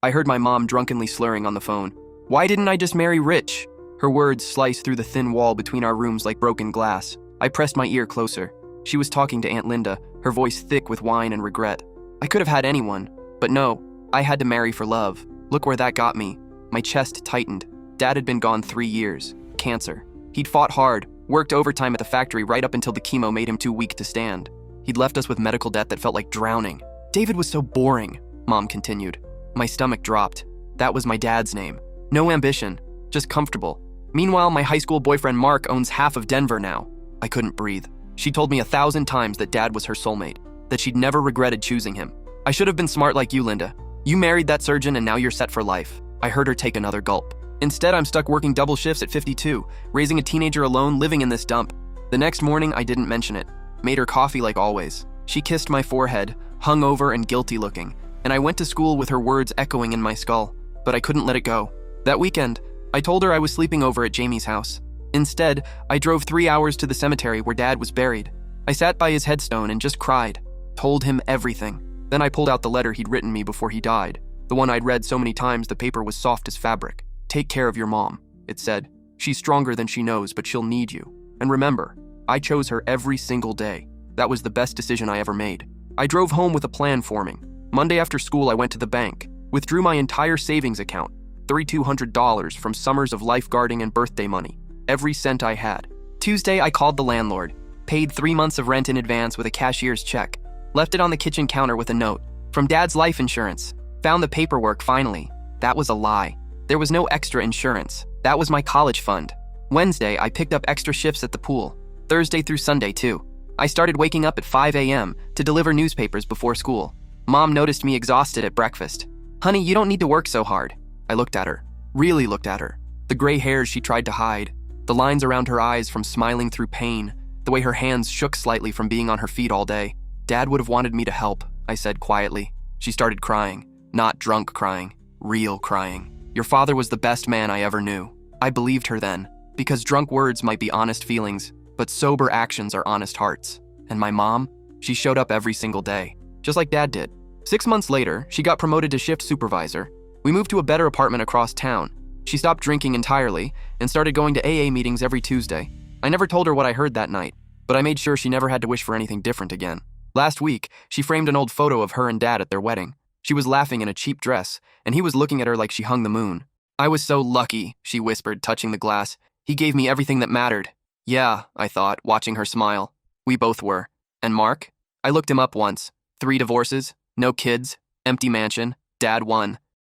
I heard my mom drunkenly slurring on the phone. Why didn't I just marry rich? Her words sliced through the thin wall between our rooms like broken glass. I pressed my ear closer. She was talking to Aunt Linda, her voice thick with wine and regret. I could have had anyone, but no, I had to marry for love. Look where that got me. My chest tightened. Dad had been gone 3 years. Cancer. He'd fought hard, worked overtime at the factory right up until the chemo made him too weak to stand. He'd left us with medical debt that felt like drowning. David was so boring, Mom continued. My stomach dropped. That was my dad's name. No ambition, just comfortable. Meanwhile, my high school boyfriend Mark owns half of Denver now. I couldn't breathe. She told me 1,000 times that Dad was her soulmate, that she'd never regretted choosing him. I should have been smart like you, Linda. You married that surgeon and now you're set for life. I heard her take another gulp. Instead, I'm stuck working double shifts at 52, raising a teenager alone, living in this dump. The next morning, I didn't mention it. Made her coffee like always. She kissed my forehead, hungover and guilty looking, and I went to school with her words echoing in my skull, but I couldn't let it go. That weekend, I told her I was sleeping over at Jamie's house. Instead, I drove 3 hours to the cemetery where Dad was buried. I sat by his headstone and just cried, told him everything. Then I pulled out the letter he'd written me before he died, the one I'd read so many times the paper was soft as fabric. Take care of your mom, it said. She's stronger than she knows, but she'll need you. And remember, I chose her every single day. That was the best decision I ever made. I drove home with a plan forming. Monday after school, I went to the bank, withdrew my entire savings account, $3,200 from summers of lifeguarding and birthday money, every cent I had. Tuesday, I called the landlord, paid 3 months of rent in advance with a cashier's check, left it on the kitchen counter with a note, from Dad's life insurance. Found the paperwork finally. That was a lie. There was no extra insurance. That was my college fund. Wednesday, I picked up extra shifts at the pool. Thursday through Sunday, too. I started waking up at 5 a.m. to deliver newspapers before school. Mom noticed me exhausted at breakfast. Honey, you don't need to work so hard. I looked at her. Really looked at her. The gray hairs she tried to hide. The lines around her eyes from smiling through pain. The way her hands shook slightly from being on her feet all day. Dad would have wanted me to help, I said quietly. She started crying. Not drunk crying. Real crying. Your father was the best man I ever knew. I believed her then, because drunk words might be honest feelings, but sober actions are honest hearts. And my mom, she showed up every single day, just like Dad did. 6 months later, she got promoted to shift supervisor. We moved to a better apartment across town. She stopped drinking entirely and started going to AA meetings every Tuesday. I never told her what I heard that night, but I made sure she never had to wish for anything different again. Last week, she framed an old photo of her and Dad at their wedding. She was laughing in a cheap dress, and he was looking at her like she hung the moon. I was so lucky, she whispered, touching the glass. He gave me everything that mattered. Yeah, I thought, watching her smile. We both were. And Mark? I looked him up once. 3 divorces, no kids, empty mansion, Dad won.